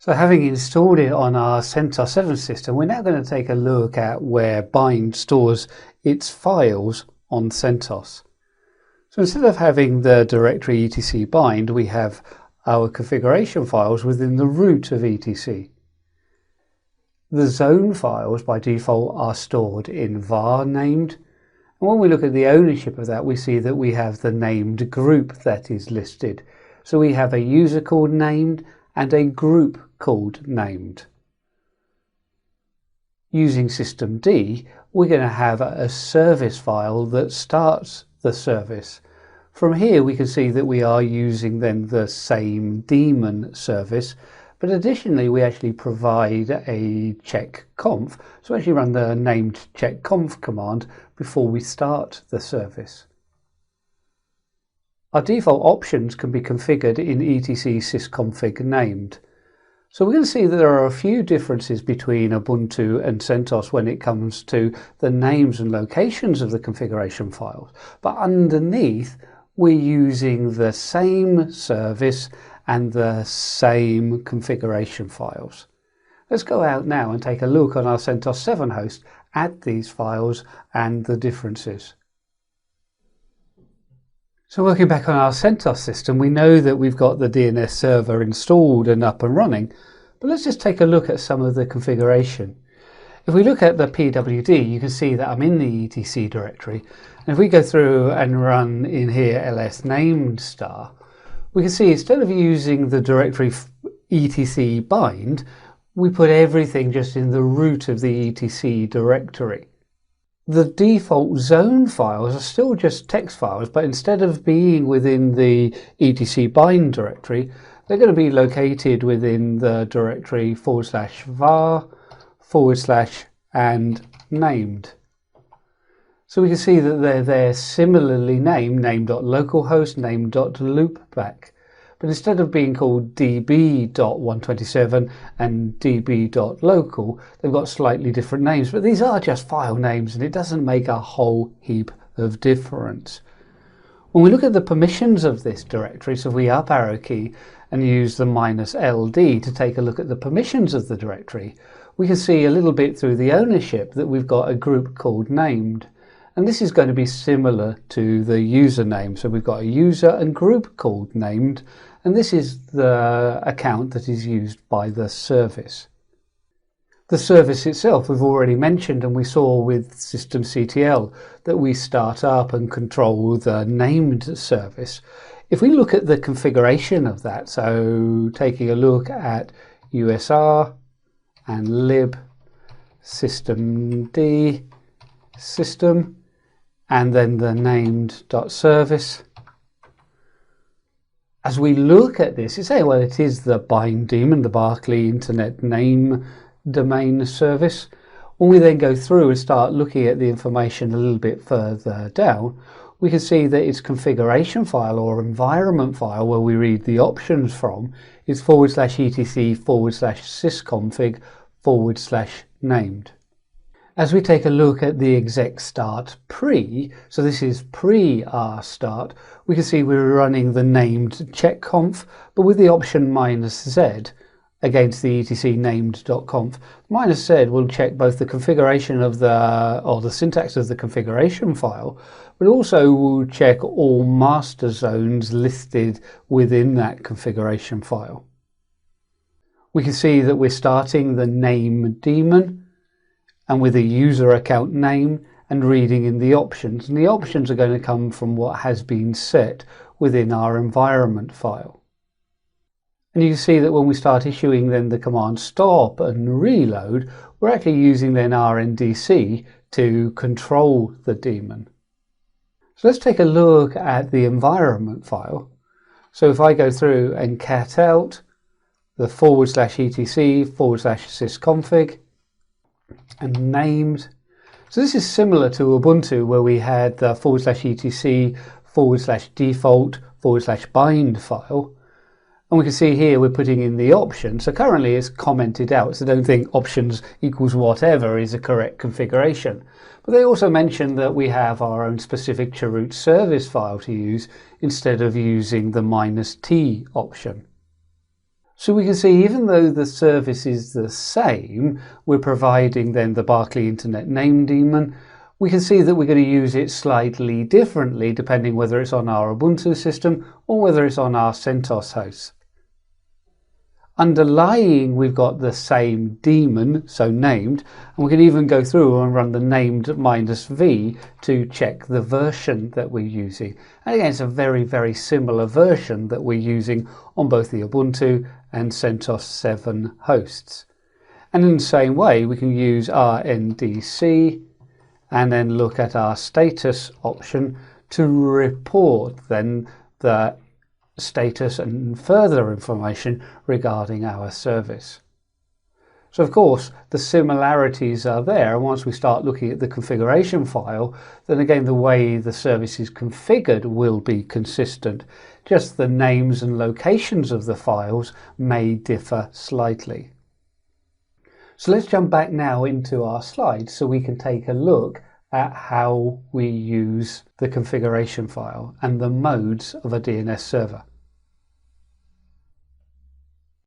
So having installed it on our CentOS 7 system, we're now going to take a look at where Bind stores its files on CentOS. So instead of having the directory etc bind, we have our configuration files within the root of etc. The zone files by default are stored in var named, and when we look at the ownership of that, we see that we have the named group that is listed. So we have a user called named and a group called named. Using systemd, we're going to have a service file that starts the service. From here we can see that we are using then the same daemon service, but additionally we actually provide a checkconf, so actually run the named checkconf command before we start the service. Our default options can be configured in etc sysconfig named. So we're going to see that there are a few differences between Ubuntu and CentOS when it comes to the names and locations of the configuration files. But underneath, we're using the same service and the same configuration files. Let's go out now and take a look on our CentOS 7 host at these files and the differences. So working back on our CentOS system, we know that we've got the DNS server installed and up and running, but let's just take a look at some of the configuration. If we look at the pwd, you can see that I'm in the etc directory, and if we go through and run in here ls-named star, we can see instead of using the directory etc bind, we put everything just in the root of the etc directory. The default zone files are still just text files, but instead of being within the etc bind directory, they're going to be located within the directory /var / named. So we can see that they're there similarly named, name.localhost, name.loopback. But instead of being called db.127 and db.local, they've got slightly different names, but these are just file names and it doesn't make a whole heap of difference. When we look at the permissions of this directory, so if we up arrow key and use the -ld to take a look at the permissions of the directory, we can see a little bit through the ownership that we've got a group called named. And this is going to be similar to the username. So we've got a user and group called named, and this is the account that is used by the service. The service itself we've already mentioned, and we saw with systemctl that we start up and control the named service. If we look at the configuration of that, so taking a look at usr and lib systemd system, and then the named.service. As we look at this, it's saying, well, it is the bind daemon, the Barclay Internet Name Domain Service. When we then go through and start looking at the information a little bit further down, we can see that its configuration file or environment file, where we read the options from, is /etc/sysconfig /named. As we take a look at the exec start pre, so this is pre-rstart, we can see we're running the named checkconf, but with the option -z against the etc named.conf. -z will check both the configuration of the syntax of the configuration file, but also will check all master zones listed within that configuration file. We can see that we're starting the name daemon, and with a user account name and reading in the options. And the options are going to come from what has been set within our environment file. And you can see that when we start issuing then the command stop and reload, we're actually using then rndc to control the daemon. So let's take a look at the environment file. So if I go through and cat out the /etc /sysconfig, and named. So this is similar to Ubuntu, where we had the /etc /default /bind file. And we can see here we're putting in the option. So currently it's commented out, so don't think options equals whatever is a correct configuration. But they also mentioned that we have our own specific chroot service file to use instead of using the -t option. So we can see even though the service is the same, we're providing then the Barclay Internet Name Daemon. We can see that we're going to use it slightly differently depending whether it's on our Ubuntu system or whether it's on our CentOS host. Underlying, we've got the same daemon, so named, and we can even go through and run the named -v to check the version that we're using. And again, it's a very, very similar version that we're using on both the Ubuntu and CentOS 7 hosts. And in the same way, we can use our NDC and then look at our status option to report then the status and further information regarding our service. So of course the similarities are there, and once we start looking at the configuration file, then again the way the service is configured will be consistent. Just the names and locations of the files may differ slightly. So let's jump back now into our slides so we can take a look at how we use the configuration file and the modes of a DNS server.